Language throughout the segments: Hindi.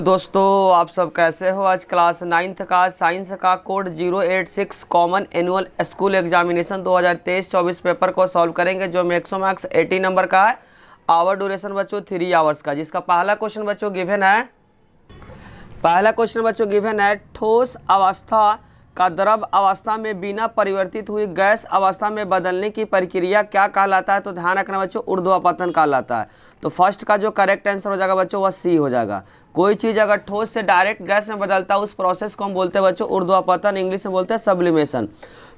दोस्तों आप सब कैसे हो। आज क्लास 9th का साइंस का code 086 common annual school examination 2023-24 paper को सॉल्व करेंगे, जो मैक्स 80 नंबर का है। आवर ड्यूरेशन बच्चों 3 आवर्स का, जिसका पहला क्वेश्चन बच्चों गिवन है ठोस अवस्था का द्रव अवस्था में बिना परिवर्तित हुई गैस अवस्था में बदलने की प्रक्रिया क्या कहलाता है। तो ध्यान रखना बच्चों, ऊर्ध्वापतन कहलाता है। तो फर्स्ट का जो करेक्ट आंसर हो जाएगा बच्चों वह सी हो जाएगा। कोई चीज़ अगर ठोस से डायरेक्ट गैस में बदलता है उस प्रोसेस को हम बोलते हैं बच्चों ऊर्ध्वापतन, इंग्लिश में बोलते हैं सब्लिमेशन।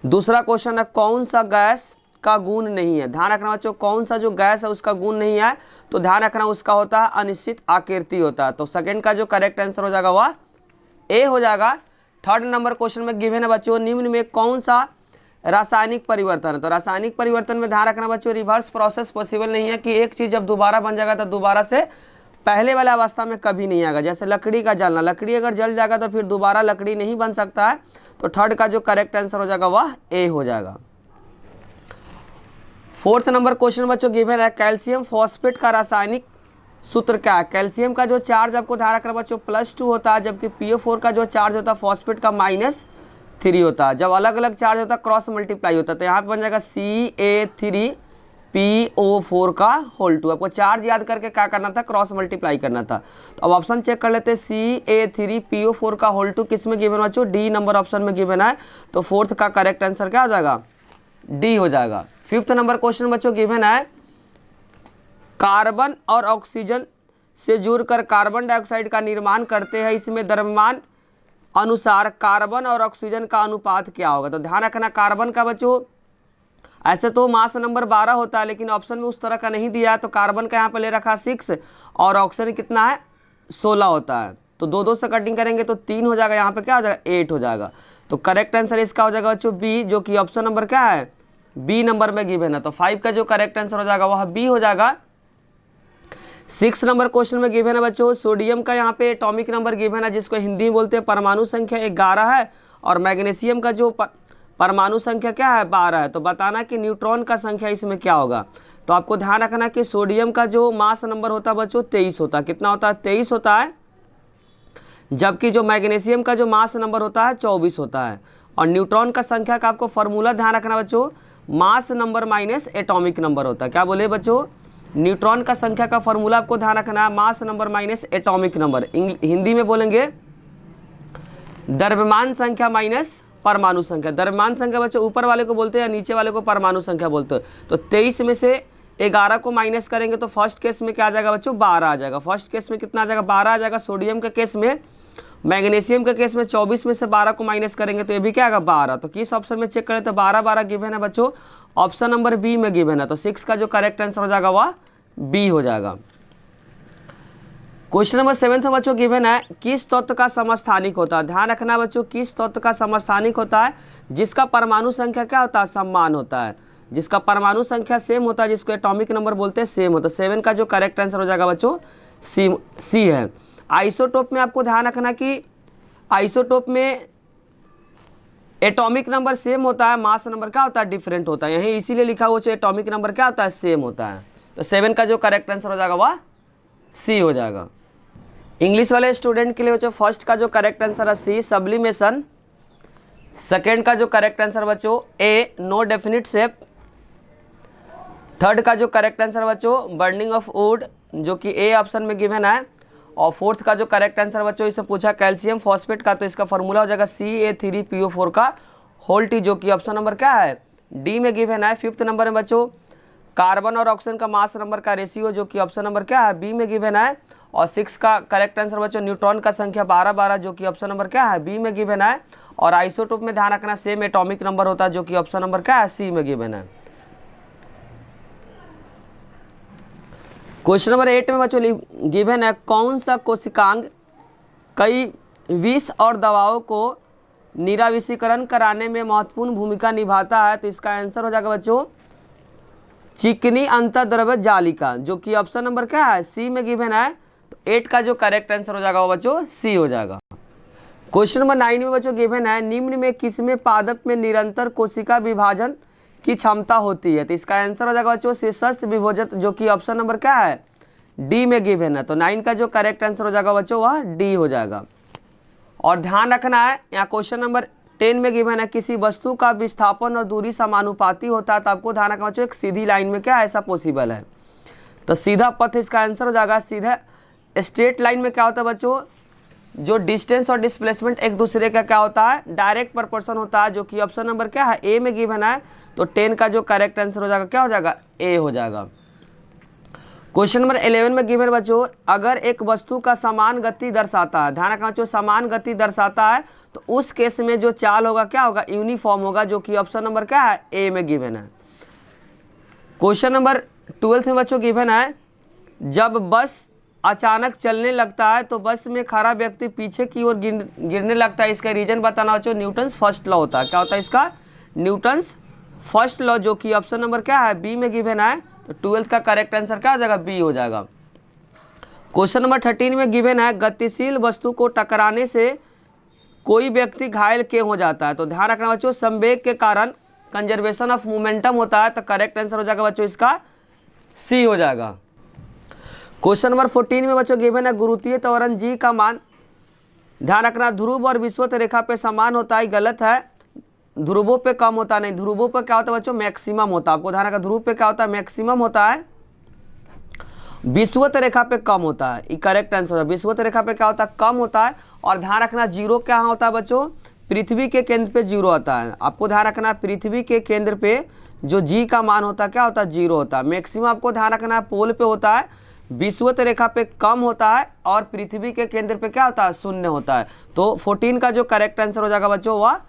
दूसरा क्वेश्चन है कौन सा गैस का गुण नहीं है। ध्यान रखना बच्चों, कौन सा जो गैस है उसका गुण नहीं है। तो ध्यान रखना उसका होता है अनिश्चित आकृति होता है। तो सेकंड का जो करेक्ट आंसर हो जाएगा वह ए हो जाएगा। थर्ड नंबर क्वेश्चन में गिवन है बच्चों निम्न में कौन सा रासायनिक परिवर्तन है। तो रासायनिक परिवर्तन में ध्यान रखना बच्चों रिवर्स प्रोसेस पॉसिबल नहीं है कि एक चीज़ जब दोबारा बन जाएगा तो दोबारा से पहले वाले अवस्था में कभी नहीं आएगा। जैसे लकड़ी का जलना, लकड़ी अगर जल जाएगा तो फिर दोबारा लकड़ी नहीं बन सकता है। तो थर्ड का जो करेक्ट आंसर हो जाएगा वह ए हो जाएगा। फोर्थ नंबर क्वेश्चन बच्चों गिवन है कैल्शियम फॉस्फेट का रासायनिक सूत्र क्या है। कैल्शियम का जो चार्ज आपको ध्यान रखना बच्चों +2 होता है, जबकि PO4 का जो चार्ज होता है फॉस्फेट का -3 होता है। जब अलग अलग चार्ज होता है क्रॉस मल्टीप्लाई होता है। तो यहाँ पे बन जाएगा CA3PO4 का होल 2। आपको चार्ज याद करके क्या करना था, क्रॉस मल्टीप्लाई करना था। तो अब ऑप्शन चेक कर लेते हैं। CA3PO4 का होल 2 किस में गिवन बच्चों, डी नंबर ऑप्शन में गिवन है। तो फोर्थ का करेक्ट आंसर क्या हो जाएगा, डी हो जाएगा। फिफ्थ नंबर क्वेश्चन बच्चों गिवन है कार्बन और ऑक्सीजन से जुड़कर कार्बन डाइऑक्साइड का निर्माण करते हैं, इसमें द्रव्यमान अनुसार कार्बन और ऑक्सीजन का अनुपात क्या होगा। तो ध्यान रखना कार्बन का बच्चों ऐसे तो मास नंबर 12 होता है, लेकिन ऑप्शन में उस तरह का नहीं दिया है। तो कार्बन का यहाँ पे ले रखा 6 और ऑक्सीजन कितना है 16 होता है। तो दो से कटिंग करेंगे तो 3 हो जाएगा, यहाँ पे क्या हो जाएगा 8 हो जाएगा। तो करेक्ट आंसर इसका हो जाएगा बच्चों बी, जो कि ऑप्शन नंबर क्या है बी नंबर में गिवन है। तो 5 का जो करेक्ट आंसर हो जाएगा वह बी हो जाएगा। 6 नंबर क्वेश्चन में गिवन है बच्चों सोडियम का यहाँ पे एटॉमिक नंबर गिवन है, जिसको हिंदी में बोलते हैं परमाणु संख्या 11 है, और मैग्नीशियम का जो परमाणु संख्या क्या है 12 है। तो बताना कि न्यूट्रॉन का संख्या इसमें क्या होगा। तो आपको ध्यान रखना कि सोडियम का जो मास नंबर होता है बच्चों 23 होता है। कितना होता है 23 होता है, जबकि जो मैग्नीशियम का जो मास नंबर होता है 24 होता है। और न्यूट्रॉन का संख्या का आपको फॉर्मूला ध्यान रखना बच्चों, mass number minus atomic number होता है। क्या बोले बच्चों, न्यूट्रॉन का संख्या का फॉर्मूला आपको ध्यान रखना है mass number minus atomic number. Hindi में बोलेंगे द्रव्यमान संख्या माइनस परमाणु संख्या। द्रव्यमान संख्या बच्चों ऊपर वाले को बोलते हैं या नीचे वाले को परमाणु संख्या बोलते हैं। तो 23 में से 11 को माइनस करेंगे तो फर्स्ट केस में क्या आ जाएगा बच्चों 12 आ जाएगा। फर्स्ट केस में कितना आ जाएगा 12 आ जाएगा सोडियम के केस में। मैग्नीशियम के केस में 24 में से 12 को माइनस करेंगे तो ये भी क्या आएगा 12। तो किस ऑप्शन में चेक करें तो 12 गिवन है बच्चों, ऑप्शन नंबर बी में गिवन है। तो 6 का जो करेक्ट आंसर हो जाएगा वह बी हो जाएगा। क्वेश्चन नंबर 7 में बच्चों गिवन है किस तत्व का समस्थानिक होता है। ध्यान रखना बच्चों, किस तत्व का समस्थानिक होता है जिसका परमाणु संख्या क्या होता है समान होता है, जिसका परमाणु संख्या सेम होता है, जिसको एटॉमिक नंबर बोलते हैं सेम होता है। 7 का जो करेक्ट आंसर हो जाएगा बच्चों सी है। आइसोटोप में आपको ध्यान रखना कि आइसोटोप में एटॉमिक नंबर सेम होता है, मास नंबर क्या होता है डिफरेंट होता है। यही इसीलिए लिखा हुआ एटॉमिक नंबर क्या होता है सेम होता है। तो 7 का जो करेक्ट आंसर हो जाएगा वह सी हो जाएगा। इंग्लिश वाले स्टूडेंट के लिए बच्चों फर्स्ट का जो करेक्ट आंसर है सी सब्लिमेशन। सेकेंड का जो करेक्ट आंसर बच्चों ए नो डेफिनिट शेप। थर्ड का जो करेक्ट आंसर बच्चों बर्निंग ऑफ वुड, जो कि ए ऑप्शन में गिवन है। और फोर्थ का जो करेक्ट आंसर बच्चों इससे पूछा कैल्शियम फॉस्फेट का, तो इसका फॉर्मूला हो जाएगा CA3PO4 का होल टी, जो कि ऑप्शन नंबर क्या है डी में गिवन है। फिफ्थ नंबर में बच्चों कार्बन और ऑक्सीजन का मास नंबर का रेशियो, जो कि ऑप्शन नंबर क्या है बी में गिवन है। और 6 का करेक्ट आंसर बच्चों न्यूट्रॉन का संख्या 12, जो कि ऑप्शन नंबर क्या है बी में गिवन है। और आइसोटोप में ध्यान रखना सेम एटॉमिक नंबर होता है, जो कि ऑप्शन नंबर क्या है सी में गिवन है। क्वेश्चन नंबर 8 में बच्चों गिवन है कौन सा कोशिकांग कई विष और दवाओं को निराविषीकरण कराने में महत्वपूर्ण भूमिका निभाता है। तो इसका आंसर हो जाएगा बच्चों चिकनी अंतर्द्रव्य जालिका, जो कि ऑप्शन नंबर क्या है सी में गिवन है। तो 8 का जो करेक्ट आंसर हो जाएगा वो बच्चों सी हो जाएगा। क्वेश्चन नंबर 9 में बच्चों गिवन है निम्न में किसमें पादप में निरंतर कोशिका विभाजन की क्षमता होती है। तो इसका आंसर हो जाएगा बच्चों शीर्षस्थ विभोजक, जो कि ऑप्शन नंबर क्या है डी में गिवन है, तो 9 का जो करेक्ट आंसर हो जाएगा बच्चों वह डी हो जाएगा। और ध्यान रखना है यहाँ क्वेश्चन नंबर 10 में गिवन है किसी वस्तु का विस्थापन और दूरी समानुपाती होता है, तो आपको ध्यान रखना बच्चों एक सीधी लाइन में क्या ऐसा पॉसिबल है, तो सीधा पथ इसका आंसर हो जाएगा। सीधा स्ट्रेट लाइन में क्या होता है बच्चों, जो डिस्टेंस और डिस्प्लेसमेंट एक दूसरे का क्या होता है डायरेक्ट प्रोपोर्शन होता है, जो कि ऑप्शन नंबर क्या है ए में गिवन है, तो 10 का जो करेक्ट आंसर हो जाएगा क्या हो जाएगा ए हो जाएगा। क्वेश्चन नंबर 11 में गिवन बच्चों अगर एक वस्तु का समान गति दर्शाता है, ध्यान रखना बच्चों समान गति दर्शाता है, तो उस केस में जो चाल होगा क्या होगा यूनिफॉर्म होगा, जो कि ऑप्शन नंबर क्या है ए में गिवन है। क्वेश्चन नंबर 12 में बच्चों गिवन है जब बस अचानक चलने लगता है तो बस में खड़ा व्यक्ति पीछे की ओर गिरने लगता है, इसका रीजन बताना बच्चों न्यूटन्स फर्स्ट लॉ होता है। क्या होता है इसका न्यूटन्स फर्स्ट लॉ, जो कि ऑप्शन नंबर क्या है बी में गिवन है, तो 12 का करेक्ट आंसर क्या हो जाएगा बी हो जाएगा। क्वेश्चन नंबर 13 में गिवन है गतिशील वस्तु को टकराने से कोई व्यक्ति घायल क्यों हो जाता है, तो ध्यान रखना बच्चों संवेग के कारण कंजर्वेशन ऑफ मोमेंटम होता है, तो करेक्ट आंसर हो जाएगा बच्चों इसका सी हो जाएगा। क्वेश्चन नंबर 14 में बच्चों गिवन है गुरुत्वीय त्वरण जी का मान, ध्यान रखना ध्रुव और विषुवत रेखा पे समान होता है, गलत है, ध्रुवों पे कम होता नहीं, ध्रुवों पे क्या होता है बच्चों मैक्सिमम होता है, आपको ध्यान रखना ध्रुव पे क्या होता है मैक्सिमम होता है, विषुवत रेखा पे कम होता है, ये करेक्ट आंसर है। विषुवत रेखा पे क्या होता है कम होता है, और ध्यान रखना जीरो क्या होता है बच्चों पृथ्वी के केंद्र पे जीरो होता है, आपको ध्यान रखना पृथ्वी के केंद्र पे जो जी का मान होता है क्या होता है जीरो होता है। मैक्सिमम आपको ध्यान रखना है पोल पे होता है, विषुवत रेखा पे कम होता है, और पृथ्वी के केंद्र पे क्या होता है शून्य होता है। तो 14 का जो करेक्ट आंसर हो जाएगा बच्चों वह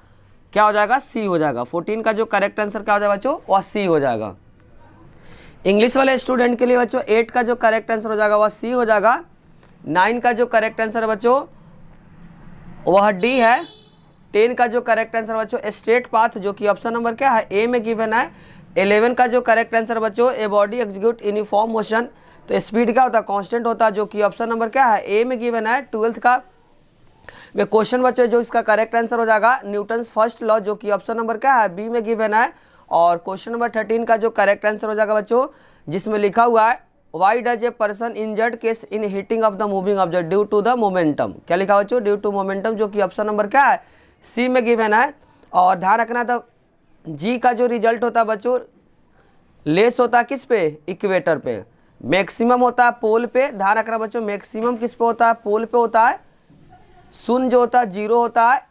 क्या हो जाएगा सी हो जाएगा। 14 का जो करेक्ट आंसर क्या हो जाएगा बच्चों वह सी हो जाएगा। इंग्लिश वाले स्टूडेंट के लिए बच्चों 8 का जो करेक्ट आंसर हो जाएगा वह सी हो जाएगा। 9 का जो करेक्ट आंसर है बच्चों वह डी है। 10 का जो करेक्ट आंसर बच्चों स्ट्रेट पाथ, जो कि ऑप्शन नंबर क्या है ए में गिवन है। 11 का जो करेक्ट आंसर बच्चों a body execute uniform motion, तो स्पीड क्या होता है कांस्टेंट होता है, जो कि ऑप्शन नंबर क्या है ए में गिवन है। 12th का में क्वेश्चन बच्चों जो इसका करेक्ट आंसर हो जाएगा न्यूटन्स फर्स्ट लॉ, जो कि ऑप्शन नंबर क्या है बी में गिवन है। और क्वेश्चन नंबर 13 का जो करेक्ट आंसर हो जाएगा बच्चों जिसमें लिखा हुआ है why does a person injured case in hitting of the moving object due to the momentum, क्या लिखा बच्चों ड्यू टू मोमेंटम, जो कि ऑप्शन नंबर क्या है सी में गिवन है। और ध्यान रखना था जी का जो रिजल्ट होता है बच्चों लेस होता है किस पे इक्वेटर पे, मैक्सिमम होता है पोल पे। ध्यान रखना बच्चों मैक्सिमम किस पे होता है पोल पे होता है, शून्य जो होता है जीरो होता है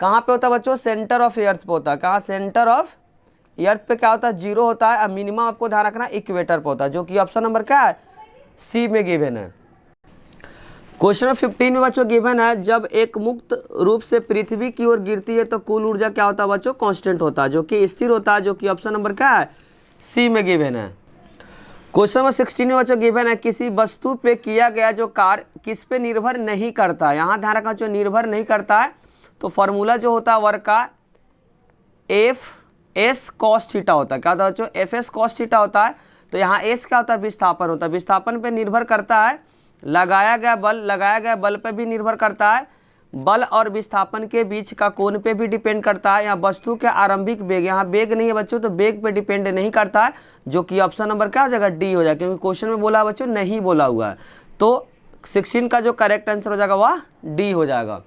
कहाँ पे होता है बच्चों सेंटर ऑफ अर्थ पे होता है, कहाँ सेंटर ऑफ अर्थ पे क्या होता है जीरो होता है। मिनिमम आपको ध्यान रखना इक्वेटर पे होता है, जो कि ऑप्शन नंबर क्या है सी में गिवन है। क्वेश्चन नंबर 15 में बच्चों गिवन है जब एक मुक्त रूप से पृथ्वी की ओर गिरती है तो कुल ऊर्जा क्या होता है बच्चों कांस्टेंट होता है, जो कि स्थिर होता है, जो कि ऑप्शन नंबर क्या है सी में गिवन है। क्वेश्चन नंबर 16 में बच्चों गिवन है किसी वस्तु पे किया गया जो कार्य किस पे निर्भर नहीं करता है, यहाँ ध्यान रखना जो निर्भर नहीं करता है, तो फॉर्मूला जो होता है वर्क का एफ एस कॉस थीटा होता है, क्या होता है बच्चों एफ एस कॉस थीटा होता है। तो यहाँ एस क्या होता है विस्थापन होता है, विस्थापन पे निर्भर करता है, लगाया गया बल पे भी निर्भर करता है, बल और विस्थापन के बीच का कोण पे भी डिपेंड करता है। यहाँ वस्तु के आरंभिक वेग, यहाँ वेग नहीं है बच्चों तो वेग पे डिपेंड नहीं करता है, जो कि ऑप्शन नंबर क्या हो जाएगा डी हो जाएगा, क्योंकि क्वेश्चन में बोला बच्चों नहीं बोला हुआ है। तो 16 का जो करेक्ट आंसर हो जाएगा वह डी हो जाएगा।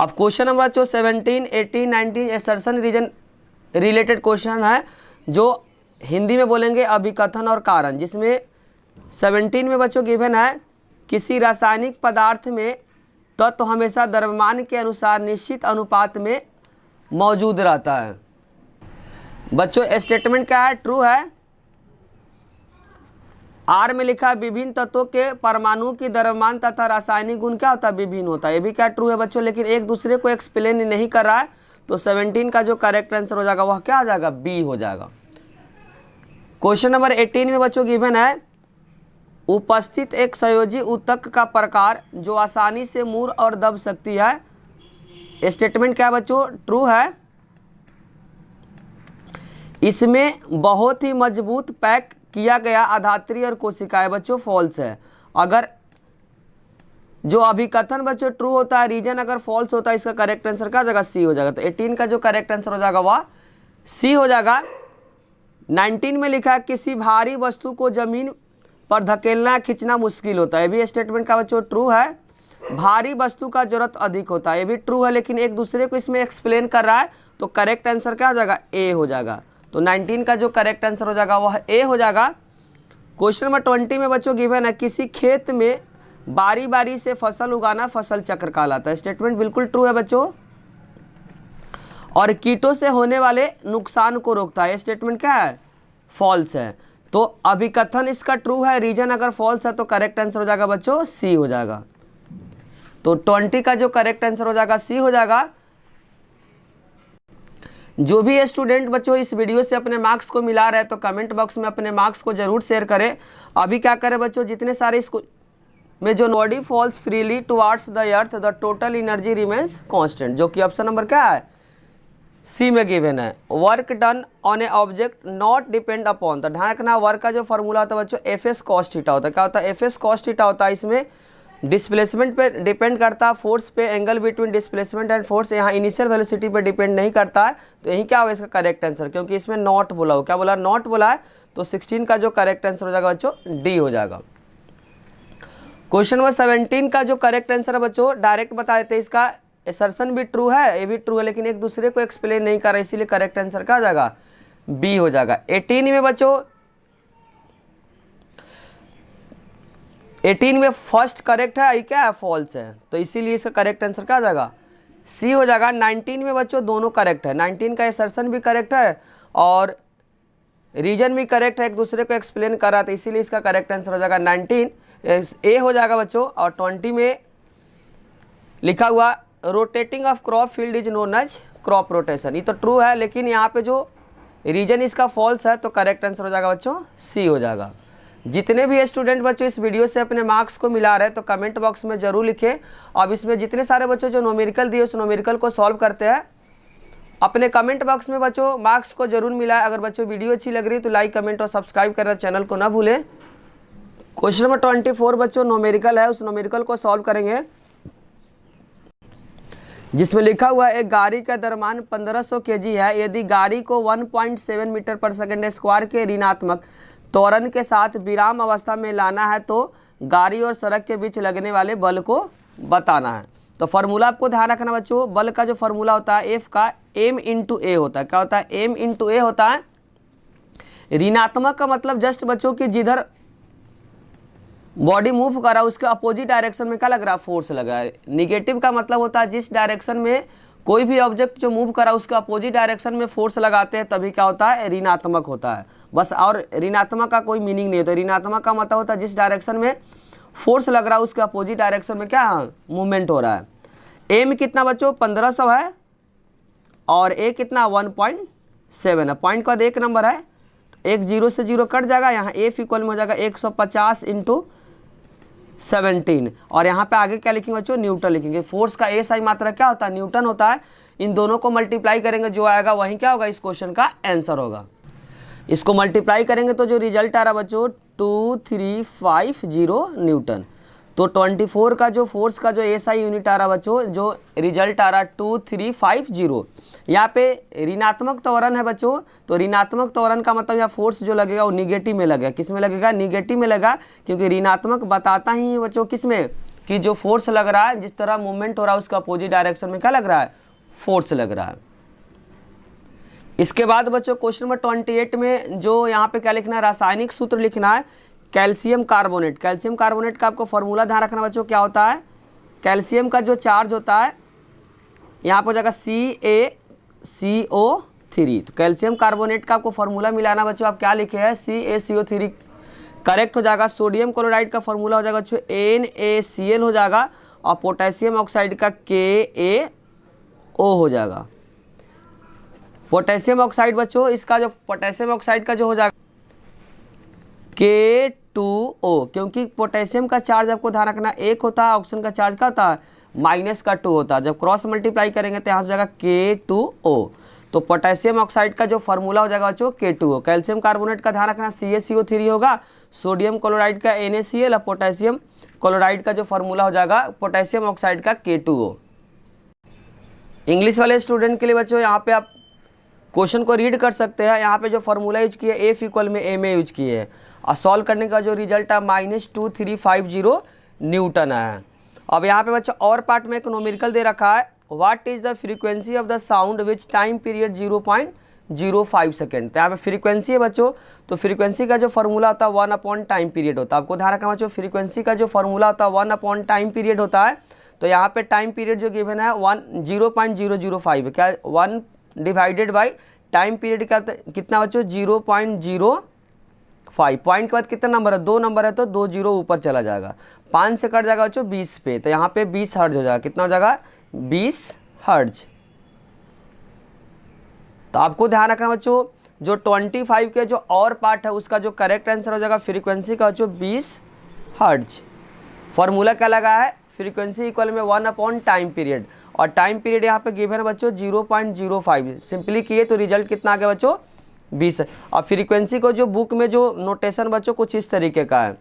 अब क्वेश्चन नंबर जो 17, 18, 19 एसर्शन रीजन रिलेटेड क्वेश्चन है, जो हिंदी में बोलेंगे अभिकथन और कारण, जिसमें 17 में बच्चों गिवन है किसी रासायनिक पदार्थ में तत्व हमेशा द्रव्यमान के अनुसार निश्चित अनुपात में मौजूद रहता है। बच्चों स्टेटमेंट क्या है ट्रू है। आर में लिखा है विभिन्न तत्वों के परमाणु की द्रव्यमान तथा रासायनिक गुण क्या होता है विभिन्न होता है, ये भी क्या ट्रू है बच्चों, लेकिन एक दूसरे को एक्सप्लेन नहीं कर रहा है। तो 17 का जो करेक्ट आंसर हो जाएगा वह क्या हो जाएगा बी हो जाएगा। क्वेश्चन नंबर 18 में बच्चों गिवन है उपस्थित एक संयोजी ऊतक का प्रकार जो आसानी से मुड़ और दब सकती है। स्टेटमेंट क्या बच्चों ट्रू है। इसमें बहुत ही मजबूत पैक किया गया अधात्री और कोशिकाएं बच्चों फॉल्स है। अगर जो अभिकथन बच्चों ट्रू होता है, रीजन अगर फॉल्स होता है, इसका करेक्ट आंसर क्या हो जाएगा सी हो जाएगा। तो 18 का जो करेक्ट आंसर हो जाएगा वह सी हो जाएगा। 19 में लिखा है किसी भारी वस्तु को जमीन पर धकेलना खींचना मुश्किल होता है, ये भी स्टेटमेंट का बच्चों ट्रू है। भारी वस्तु का जरूरत अधिक होता है, ये भी ट्रू है, लेकिन एक दूसरे को इसमें एक्सप्लेन कर रहा है, तो करेक्ट आंसर क्या हो जाएगा, ए हो जाएगा। तो 19 का जो करेक्ट आंसर हो जाएगा वह ए हो जाएगा। क्वेश्चन नंबर 20 में बच्चों गिवन है किसी खेत में बारी बारी से फसल उगाना फसल चक्र कहलाता है, स्टेटमेंट बिल्कुल ट्रू है बच्चों। और कीटों से होने वाले नुकसान को रोकता है, स्टेटमेंट क्या है, फॉल्स है। तो अभिकथन इसका ट्रू है, रीजन अगर फॉल्स है तो करेक्ट आंसर हो जाएगा बच्चों सी हो जाएगा। तो 20 का जो करेक्ट आंसर हो जाएगा सी हो जाएगा। जो भी स्टूडेंट बच्चों इस वीडियो से अपने मार्क्स को मिला रहे हैं तो कमेंट बॉक्स में अपने मार्क्स को जरूर शेयर करें। अभी क्या करें बच्चों, जितने सारे इसको में जो body falls freely towards the earth the total energy remains constant, जो कि ऑप्शन नंबर क्या है, सी में गिवन है। Work done on A object not depend upon, तो ध्यान रखना वर्क का जो फॉर्मूला होता है बच्चों एफ एस कॉस थीटा होता है। क्या होता है, एफ एस कॉस थीटा होता है। इसमें डिस्प्लेसमेंट पे डिपेंड करता है, फोर्स पे, angle between displacement and force, यहाँ इनिशियल वेलोसिटी पे डिपेंड नहीं करता है। तो यही क्या होगा इसका करेक्ट आंसर, क्योंकि इसमें नॉट बोला हो, क्या बोला, नॉट बोला है। तो 16 का जो करेक्ट आंसर हो जाएगा बच्चों डी हो जाएगा। क्वेश्चन नंबर 17 का जो करेक्ट आंसर है बच्चों डायरेक्ट बता देते हैं, इसका असर्शन भी ट्रू है, ये भी ट्रू है, लेकिन एक दूसरे को एक्सप्लेन नहीं कर रहा, इसीलिए करेक्ट आंसर क्या हो जाएगा, बी हो जाएगा। 18 में बच्चों 18 में फर्स्ट करेक्ट है, ये क्या है, फॉल्स है, तो इसीलिए इसका करेक्ट आंसर क्या हो जाएगा, सी हो जाएगा। 19 में बच्चों दोनों करेक्ट है, 19 का असर्शन भी करेक्ट है और रीजन भी करेक्ट है, एक दूसरे को एक्सप्लेन कर रहा था, इसीलिए इसका करेक्ट आंसर हो जाएगा 19 ए हो जाएगा बच्चों। और 20 में लिखा हुआ rotating of crop field is known as crop rotation, ये तो ट्रू है, लेकिन यहाँ पे जो रीजन इसका फॉल्स है, तो करेक्ट आंसर हो जाएगा बच्चों सी हो जाएगा। जितने भी स्टूडेंट बच्चों इस वीडियो से अपने मार्क्स को मिला रहे हैं तो कमेंट बॉक्स में जरूर लिखें। अब इसमें जितने सारे बच्चों जो न्यूमेरिकल दिए उस न्यूमेरिकल को सॉल्व करते हैं, अपने कमेंट बॉक्स में बच्चों मार्क्स को जरूर मिलाएं। अगर बच्चों वीडियो अच्छी लग रही है तो लाइक कमेंट और सब्सक्राइब करना चैनल को ना भूलें। क्वेश्चन नंबर 24 बच्चों न्यूमेरिकल है, उस न्यूमेरिकल को सॉल्व करेंगे, जिसमें लिखा हुआ है एक गाड़ी का द्रव्यमान 1500 kg है, यदि गाड़ी को 1.7 मीटर पर सेकंड स्क्वायर के ऋणात्मक त्वरण के साथ विराम अवस्था में लाना है तो गाड़ी और सड़क के बीच लगने वाले बल को बताना है। तो फॉर्मूला आपको ध्यान रखना बच्चों, बल का जो फॉर्मूला होता है एफ का एम इंटू ए होता है। क्या होता है, एम इंटू ए होता है। ऋणात्मक का मतलब जस्ट बच्चों की जिधर बॉडी मूव कर रहा है उसके अपोजिट डायरेक्शन में क्या लग रहा है, फोर्स लगा है। निगेटिव का मतलब होता है जिस डायरेक्शन में कोई भी ऑब्जेक्ट जो मूव कर रहा है उसके अपोजिट डायरेक्शन में फोर्स लगाते हैं तभी क्या होता है, ऋणात्मक होता है बस। और ऋणात्मक का कोई मीनिंग नहीं होता। ऋणात्मक का मतलब होता है जिस डायरेक्शन में फोर्स लग रहा है उसके अपोजिट डायरेक्शन में क्या मूवमेंट हो रहा है। एम कितना बच्चों 1500 है और ए कितना 1.7 है, पॉइंट का एक नंबर है, एक 0 से 0 कट जाएगा, यहाँ एफ इक्वल में हो जाएगा 150 इंटू 17 और यहाँ पे आगे क्या लिखेंगे बच्चों, न्यूटन लिखेंगे। फोर्स का ए साई मात्रा क्या होता है, न्यूटन होता है। इन दोनों को मल्टीप्लाई करेंगे, जो आएगा वही क्या होगा, इस क्वेश्चन का आंसर होगा। इसको मल्टीप्लाई करेंगे तो जो रिजल्ट आ रहा बच्चों 2350 न्यूटन। तो 24 का जो फोर्स का जो एसआई यूनिट आ रहा बच्चों, जो रिजल्ट आ रहा 2350। यहाँ पे ऋणात्मक त्वरण है बच्चों, तो ऋणात्मक त्वरण का मतलब यहाँ फोर्स जो लगेगा वो निगेटिव में लगेगा। किस में लगेगा, निगेटिव में लगेगा, क्योंकि ऋणात्मक बताता ही बच्चों किस में, कि जो फोर्स लग रहा है, जिस तरह मूवमेंट हो रहा है उसका अपोजिट डायरेक्शन में क्या लग रहा है, फोर्स लग रहा है। इसके बाद बच्चों क्वेश्चन नंबर 28 में जो यहाँ पे क्या लिखना है, रासायनिक सूत्र लिखना है कैल्शियम कार्बोनेट। कैल्शियम कार्बोनेट का आपको फॉर्मूला ध्यान रखना बच्चों, क्या होता है, कैल्शियम का जो चार्ज होता है यहाँ पर हो जाएगा CaCO3। तो कैल्शियम कार्बोनेट का आपको फॉर्मूला मिलाना बच्चों, आप क्या लिखे हैं CaCO3 करेक्ट हो जाएगा। सोडियम क्लोराइड का फॉर्मूला हो जाएगा बच्चों NaCl हो जाएगा और पोटेशियम ऑक्साइड का KaO हो जाएगा। पोटेशियम ऑक्साइड बच्चों, इसका जो पोटेशियम ऑक्साइड का जो हो जाएगा K2O, क्योंकि पोटेशियम का चार्ज आपको ध्यान रखना 1 होता है, ऑक्सीजन का चार्ज क्या होता है -2 होता है। जब क्रॉस मल्टीप्लाई करेंगे तो यहाँ से हो जाएगा K2O। तो पोटेशियम ऑक्साइड का जो फॉर्मूला हो जाएगा बच्चों K2O। कैल्शियम कार्बोनेट का ध्यान रखना CaCO3 होगा, सोडियम क्लोराइड का NaCl और पोटेशियम क्लोराइड का जो फॉर्मूला हो जाएगा पोटेशियम ऑक्साइड का K2O। इंग्लिश वाले स्टूडेंट के लिए बच्चों यहाँ पे आप क्वेश्चन को रीड कर सकते हैं। यहाँ पे जो फॉर्मूला यूज किया एफ इक्वल में एम ए यूज किए है और सॉल्व करने का जो रिजल्ट है -2350 न्यूटन है। अब यहाँ पे बच्चा और पार्ट में एक न्यूमेरिकल दे रखा है, what is the frequency of the sound which time period 0.05 second. तो यहाँ पे फ्रीक्वेंसी है बच्चों, तो फ्रीक्वेंसी का जो फॉर्मूला होता है 1 अपॉन टाइम पीरियड होता है। आपको ध्यान रखना बच्चों, फ्रीक्वेंसी का जो फॉर्मूला होता है 1 अपॉन टाइम पीरियड होता है। तो यहाँ पे टाइम पीरियड जो गिवन है 0.005 क्या 1 डिवाइडेड बाई टाइम पीरियड का कितना बच्चों 0.05। पॉइंट के बाद कितना नंबर है 2 नंबर है, तो 2 जीरो ऊपर चला जाएगा, 5 से कट जाएगा बच्चों 20 पे, तो यहाँ पे 20 हर्ट्ज हो जाएगा। कितना हो जाएगा 20 हर्ट्ज। तो आपको ध्यान रखना बच्चों, जो 25 के जो और पार्ट है उसका जो करेक्ट आंसर हो जाएगा फ्रीक्वेंसी का बच्चों 20 हर्ट्ज। फॉर्मूला क्या लगा है, फ्रीक्वेंसी इक्वल में 1 अपॉन टाइम पीरियड, और टाइम पीरियड यहाँ पे गिवन है बच्चों 0.05। सिंपली किए तो रिजल्ट कितना आ गया बच्चों 20 है। और फ्रीक्वेंसी को जो बुक में जो नोटेशन बच्चों कुछ इस तरीके का है।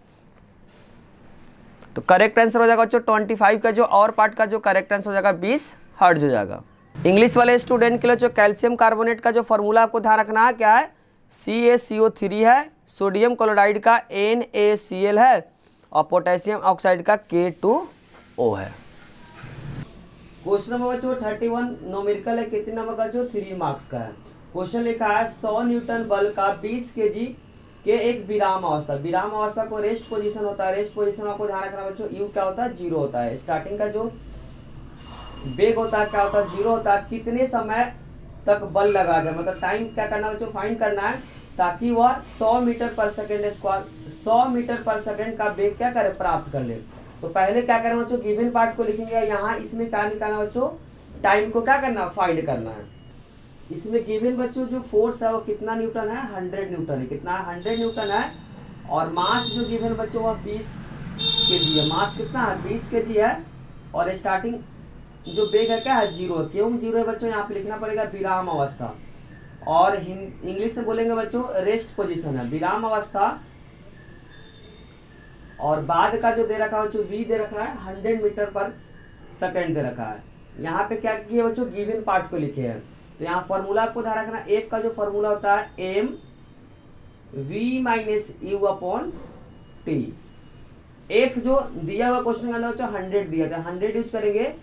तो करेक्ट आंसर हो जाएगा बच्चों 25 का जो और पार्ट का जो करेक्ट आंसर हो जाएगा 20 हर्ट्ज हो जाएगा। इंग्लिश वाले स्टूडेंट के लिए जो कैल्शियम कार्बोनेट का जो फॉर्मूला आपको ध्यान रखना है क्या है, CaCO3 है, सोडियम क्लोराइड का NaCl है, और पोटेशियम ऑक्साइड का K2O है। क्वेश्चन नंबर बच्चों 31 न्यूमेरिकल है, कितने नंबर का बच्चों 3 मार्क्स का है। क्वेश्चन लिखा है 100 न्यूटन बल का 20 kg के एक विराम अवस्था को रेस्ट पोजीशन होता है। रेस्ट पोजीशन आपको ध्यान रखना बच्चों, यू क्या होता है 0 होता है। स्टार्टिंग का जो वेग होता है क्या होता है 0 होता है। कितने समय तक बल लगा जाए, मतलब टाइम क्या करना बच्चों फाइंड करना है, ताकि वह 100 मीटर पर सेकेंड स्क्वायर 100 मीटर पर सेकेंड का वेग क्या करे प्राप्त कर ले। तो पहले क्या करें बच्चों, गिवन पार्ट को लिखेंगे। यहाँ इसमें क्या निकालना बच्चों, टाइम को क्या करना फाइंड करना है। इसमें गिवन बच्चों जो फोर्स है वो कितना न्यूटन है 100 न्यूटन है। कितना 100 न्यूटन है। और मास जो गिवन बच्चों वह 20 kg है। मास कितना है 20 kg है। और स्टार्टिंग जो वेग है क्या है 0 है। क्यों 0 है बच्चों, यहाँ पे लिखना पड़ेगा विराम अवस्था, और इंग्लिश में बोलेंगे बच्चों रेस्ट पोजीशन है, विराम अवस्था। और बाद का जो दे रखा है बच्चों v दे रखा है 100 मीटर पर सेकेंड दे रखा है। यहाँ पे क्या किया बच्चों, गिवन पार्ट को लिखे हैं। तो यहाँ फॉर्मूला आपको ध्यान रखना, f का जो फॉर्मूला होता है m v - u upon t। f जो दिया हुआ क्वेश्चन के अंदर बच्चों 100 दिया था, 100 यूज करेंगे।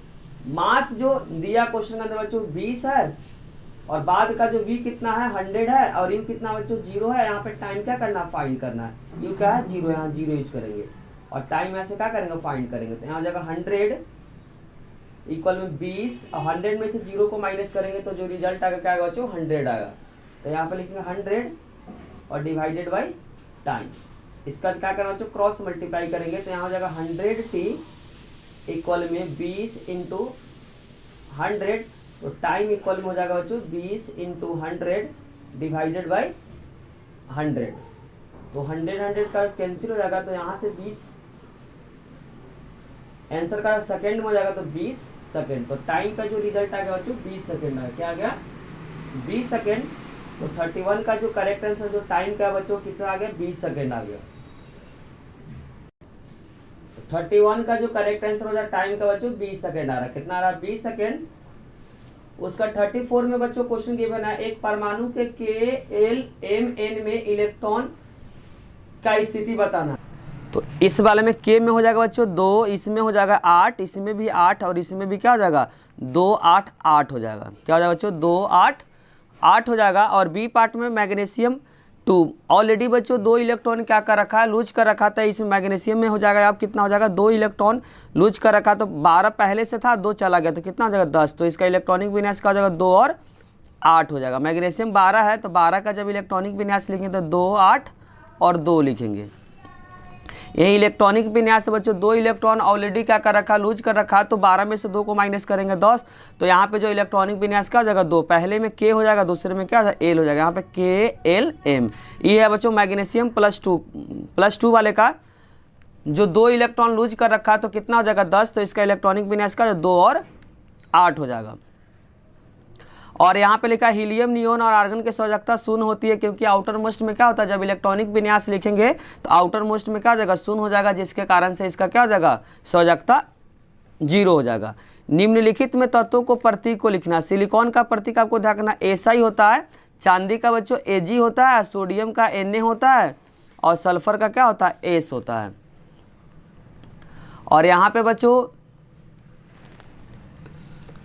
मास जो दिया क्वेश्चन के अंदर बच्चों 20 है, और बाद का जो v कितना है 100 है, और u कितना बच्चों 0 है। यहाँ पे टाइम क्या करना फाइंड करना है, u क्या है 0, यहाँ 0 यूज करेंगे, और टाइम ऐसे क्या करेंगे फाइंड करेंगे। तो यहाँ हो जाएगा 100 इक्वल में 20, 100 में से 0 को माइनस करेंगे तो जो रिजल्ट आएगा क्या आएगा बच्चों 100 आएगा। तो यहाँ पे लिखेंगे 100 और डिवाइडेड बाई टाइम। इसका क्या करना बच्चों क्रॉस मल्टीप्लाई करेंगे, तो यहाँ हो जाएगा 100t इक्वल में 20 इंटू 100, तो टाइम इक्वल में हो जाएगा बच्चों 20 इंटू 100 डिवाइडेड बाई 100। तो 100 का कैंसिल हो जाएगा, तो यहाँ से 20 आंसर का सेकंड में हो जाएगा, तो 20 सेकंड। तो टाइम का जो रिजल्ट आ गया बच्चों 20 सेकंड आ गया। क्या आ गया 20 सेकंड। तो 31 का जो करेक्ट आंसर जो टाइम का बच्चों कितना आ गया 20 सेकंड आ गया। 31 का जो करेक्ट आंसर हो जाए टाइम का बच्चों 20 सेकंड आ रहा है। कितना आ रहा है 20 सेकंड। उसका 34 में बच्चों क्वेश्चन गिवन है, एक परमाणु के KLMN में इलेक्ट्रॉन का स्थिति बताना। तो इस वाले में K में हो जाएगा बच्चों 2, इसमें हो जाएगा 8, इसमें भी 8, और इसमें भी क्या हो जाएगा 2 8 8 हो जाएगा। क्या हो जाएगा बच्चों 2 8 8 हो जाएगा। और बी पार्ट में मैग्नीशियम 2, ऑलरेडी बच्चों 2 इलेक्ट्रॉन क्या कर रखा है लूज कर रखा था। इसमें मैग्नीशियम में हो जाएगा अब कितना हो जाएगा 2 इलेक्ट्रॉन लूज कर रखा, तो 12 पहले से था 2 चला गया, तो कितना हो जाएगा 10। तो इसका इलेक्ट्रॉनिक विन्यास का हो जाएगा 2 और 8 हो जाएगा। मैग्नीशियम 12 है, तो 12 का जब इलेक्ट्रॉनिक विन्यास लिखेंगे तो 2 8 और 2 लिखेंगे। यही इलेक्ट्रॉनिक विन्यास से बच्चों 2 इलेक्ट्रॉन ऑलरेडी क्या कर रखा लूज कर रखा, तो 12 में से 2 को माइनस करेंगे 10। तो यहाँ पे जो इलेक्ट्रॉनिक विन्यास का हो जाएगा 2, पहले में K हो जाएगा, दूसरे में क्या हो जाएगा L हो जाएगा। यहाँ पे KLM ये है बच्चों मैग्नीशियम +2 वाले का जो 2 इलेक्ट्रॉन लूज कर रखा, तो कितना हो जाएगा 10। तो इसका इलेक्ट्रॉनिक विन्यास का 2 और 8 हो जाएगा। और यहाँ पे लिखा हीलियम नियोन और आर्गन की सौजकता शून्य होती है, क्योंकि आउटर मोस्ट में क्या होता है जब इलेक्ट्रॉनिक विन्यास लिखेंगे तो आउटर मोस्ट में क्या हो जाएगा शून्य हो जाएगा, जिसके कारण से इसका क्या हो जाएगा सौजकता 0 हो जाएगा। निम्नलिखित में तत्वों को प्रतीक को लिखना। सिलिकॉन का प्रतीक आपको ध्यान रखना SI होता है, चांदी का बच्चों Ag होता है, सोडियम का Na होता है और सल्फर का क्या होता है, S होता है। और यहाँ पे बच्चों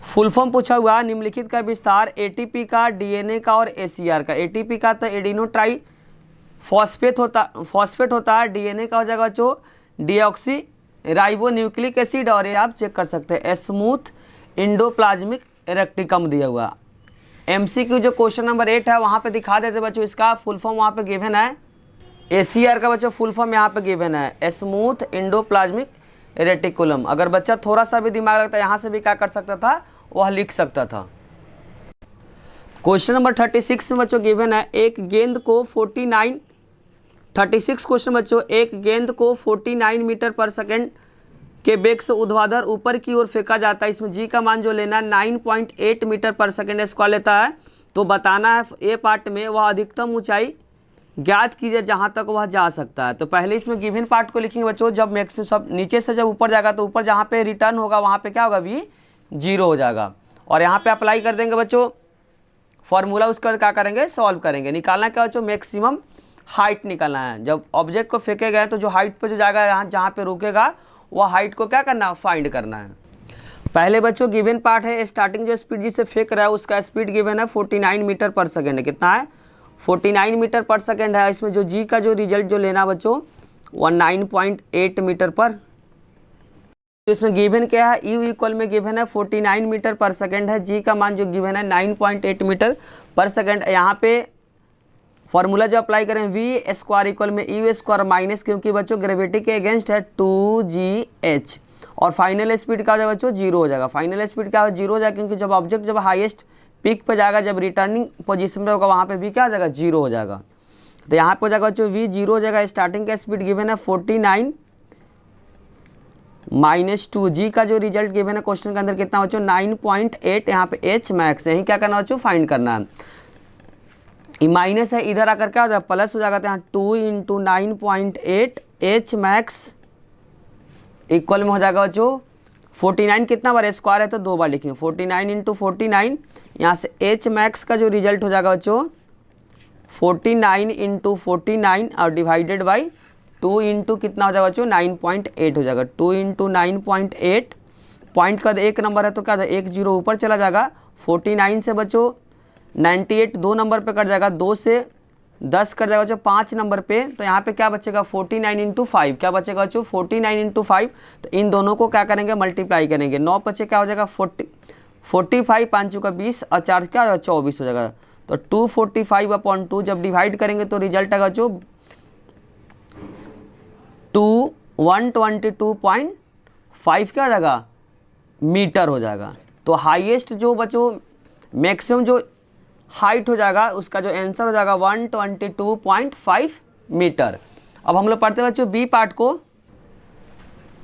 फुल फॉर्म पूछा हुआ, निम्नलिखित का विस्तार एटीपी का, डीएनए का और एसीआर का। एटीपी का तो एडिनो ट्राई फॉस्फेट होता है, डीएनए का हो जाएगा बच्चों डीऑक्सी राइबो न्यूक्लिक एसिड, और ये आप चेक कर सकते हैं स्मूथ इंडोप्लाज्मिक रेक्टिकम दिया हुआ। एमसीक्यू जो क्वेश्चन नंबर 8 है वहाँ पे दिखा देते बच्चों, इसका फुल फॉर्म वहाँ पे गिवन है। एसीआर का बच्चों फुल फॉर्म यहाँ पे गिवन है स्मूथ इंडोप्लाज्मिक रेटिकुलम। अगर बच्चा थोड़ा सा भी दिमाग लगता है यहाँ से भी क्या कर सकता था, वह लिख सकता था। क्वेश्चन नंबर 36 में बच्चों गिवन है एक गेंद को 36 क्वेश्चन बच्चों, एक गेंद को 49 मीटर पर सेकेंड के वेग से ऊर्ध्वाधर ऊपर की ओर फेंका जाता है। इसमें जी का मान जो लेना 9.8 मीटर पर सेकेंड स्क्वायर लेता है। तो बताना है ए पार्ट में वह अधिकतम ऊंचाई ज्ञात कीजिए जहां तक वह जा सकता है। तो पहले इसमें गिवन पार्ट को लिखेंगे बच्चों, जब मैक्सिमम सब नीचे से जब ऊपर जाएगा तो ऊपर जहाँ पे रिटर्न होगा वहाँ पे क्या होगा, v 0 हो जाएगा। और यहाँ पे अप्लाई कर देंगे बच्चों फॉर्मूला, उसके बाद क्या करेंगे, सॉल्व करेंगे। निकालना क्या बच्चों, मैक्सिमम हाइट निकालना है। जब ऑब्जेक्ट को फेंके गए तो जो हाइट पे जो जाएगा यहाँ जहाँ पे रुकेगा वह हाइट को क्या करना, फाइंड करना है। पहले बच्चों गिवन पार्ट है, स्टार्टिंग जो स्पीड जिससे फेंक रहा है उसका स्पीड गिवन है 49 मीटर पर सेकेंड है। कितना है, 49 मीटर पर सेकेंड है। इसमें जो जी का जो रिजल्ट जो लेना बच्चों 19.8 मीटर पर। तो इसमें गिवन क्या है, यू इक्वल में गिवन है 49 मीटर पर सेकेंड है, जी का मान जो गिवन है 9.8 मीटर पर सेकेंड। यहाँ पे फॉर्मूला जो अप्लाई करें वी स्क्वायर इक्वल में यू स्क्वायर माइनस, क्योंकि बच्चों ग्रेविटी के अगेंस्ट है 2gh, और फाइनल स्पीड का हो जाएगा बच्चों 0 हो जाएगा। फाइनल स्पीड क्या हो, 0 हो जाएगा, क्योंकि जब ऑब्जेक्ट जब हाईएस्ट पीक पे जाएगा, जब रिटर्निंग पोजीशन में होगा वहाँ पे भी क्या हो जाएगा, 0 हो जाएगा। तो यहाँ पे हो जाएगा बच्चों v 0 हो जाएगा। स्टार्टिंग का स्पीड गिवन है 49 माइनस 2g का जो रिजल्ट गिवन है क्वेश्चन के अंदर कितना बच्चों 9.8, यहाँ पे h मैक्स, यही क्या करना बच्चों, फाइंड करना है। माइनस है इधर आकर क्या हो जाएगा, प्लस हो जाएगा। तो यहाँ 2 × 9.8 h मैक्स इक्वल में हो जाएगा बच्चों 49 कितना बार स्क्वायर है तो 2 बार लिखेंगे, 49 × 49। यहाँ से h मैक्स का जो रिजल्ट हो जाएगा बच्चों 49 × 49 और डिवाइडेड बाई 2 इंटू कितना हो जाएगा बच्चों 9.8 हो जाएगा। 2 × 9.8 पॉइंट का एक नंबर है तो क्या जाएगा, 1 0 ऊपर चला जाएगा। 49 से बच्चों 98 2 नंबर पे कट जाएगा, 2 से 10 कट जाएगा बच्चों 5 नंबर पे। तो यहाँ पे क्या बचेगा 49 × 5, क्या बचेगा बच्चों 49 × 5। तो इन दोनों को क्या करेंगे, मल्टीप्लाई करेंगे। 9 बचे क्या हो जाएगा 45, 5 × 20 और 4 क्या हो जाएगा 24 हो जाएगा। तो 245/2 जब डिवाइड करेंगे तो रिजल्ट आएगा जो 122.5 क्या हो जाएगा मीटर हो जाएगा। तो हाईएस्ट जो बच्चों मैक्सिमम जो हाइट हो जाएगा उसका जो आंसर हो जाएगा 122.5 मीटर। अब हम लोग पढ़ते हैं बच्चों बी पार्ट को।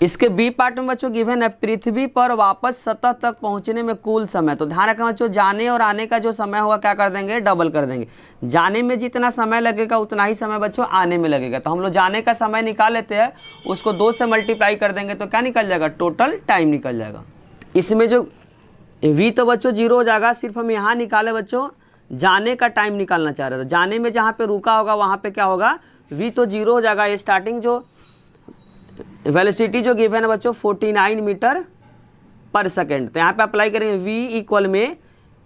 इसके बी पार्ट में बच्चों गिवन है पृथ्वी पर वापस सतह तक पहुंचने में कुल समय। तो ध्यान रखना बच्चों, जाने और आने का जो समय होगा क्या कर देंगे, डबल कर देंगे। जाने में जितना समय लगेगा उतना ही समय बच्चों आने में लगेगा। तो हम लोग जाने का समय निकाल लेते हैं, उसको 2 से मल्टीप्लाई कर देंगे तो क्या निकल जाएगा, टोटल टाइम निकल जाएगा। इसमें जो v तो बच्चों 0 हो जाएगा, सिर्फ हम यहाँ निकाले बच्चों जाने का टाइम निकालना चाह रहे थे। जाने में जहाँ पे रुका होगा वहाँ पे क्या होगा, v तो 0 हो जाएगा। ये स्टार्टिंग जो वेलोसिटी जो गिवन है बच्चों 49 मीटर पर सेकेंड। तो यहाँ पे अप्लाई करेंगे v इक्वल में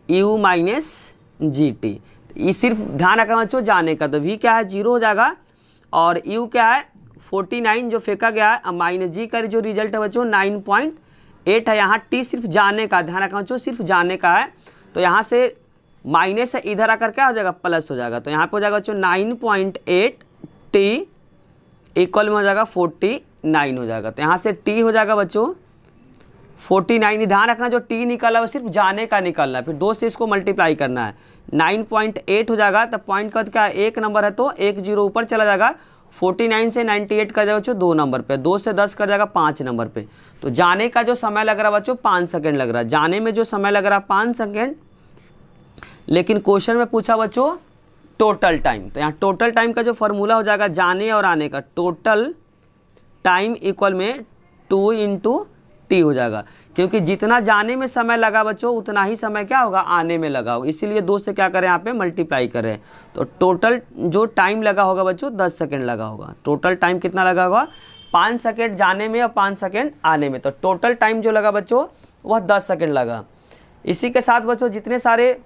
u माइनस जी टी। ये सिर्फ ध्यान रखना बच्चों जाने का, तो v क्या है 0 हो जाएगा और u क्या है 49 जो फेंका गया है, माइनस जी का जो रिजल्ट है बच्चों 9.8 है। यहाँ t सिर्फ जाने का, ध्यान रखना बच्चों सिर्फ जाने का है। तो यहाँ से माइनस है इधर आकर क्या हो जाएगा, प्लस हो जाएगा। तो यहाँ पे हो जाएगा बच्चों 9.8 t इक्वल में हो जाएगा 49 हो जाएगा। तो यहाँ से t हो जाएगा बच्चों 49। ध्यान रखना जो t निकला वो सिर्फ जाने का निकलना है, फिर 2 से इसको मल्टीप्लाई करना है। 9.8 हो जाएगा, तब पॉइंट का क्या एक नंबर है तो 1 0 ऊपर चला जाएगा। 49 से 98 कर जाएगा बच्चों 2 नंबर पे, 2 से 10 कर जाएगा 5 नंबर पे। तो जाने का जो समय लग रहा है बच्चों 5 सेकेंड लग रहा है, जाने में जो समय लग रहा है 5 सेकेंड। लेकिन क्वेश्चन में पूछा बच्चों टोटल टाइम, तो यहाँ टोटल टाइम का जो फॉर्मूला हो जाएगा जाने और आने का, टोटल टाइम इक्वल में 2 × टी हो जाएगा, क्योंकि जितना जाने में समय लगा बच्चों उतना ही समय क्या होगा आने में लगा होगा, इसीलिए 2 से क्या करें यहाँ पे मल्टीप्लाई करें। तो टोटल जो टाइम लगा होगा बच्चों 10 सेकेंड लगा होगा। टोटल टाइम कितना लगा होगा 5 सेकेंड जाने में और 5 सेकेंड आने में, तो टोटल टाइम जो लगा बच्चों वह 10 सेकेंड लगा। इसी के साथ बच्चों जितने सारे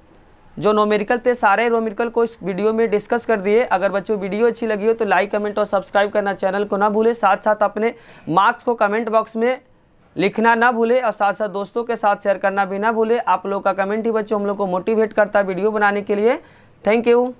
जो न्यूमेरिकल थे सारे न्यूमेरिकल को इस वीडियो में डिस्कस कर दिए। अगर बच्चों वीडियो अच्छी लगी हो तो लाइक कमेंट और सब्सक्राइब करना चैनल को ना भूलें, साथ साथ अपने मार्क्स को कमेंट बॉक्स में लिखना ना भूलें और साथ साथ दोस्तों के साथ शेयर करना भी ना भूलें। आप लोग का कमेंट ही बच्चों हम लोग को मोटिवेट करता है वीडियो बनाने के लिए। Thank you.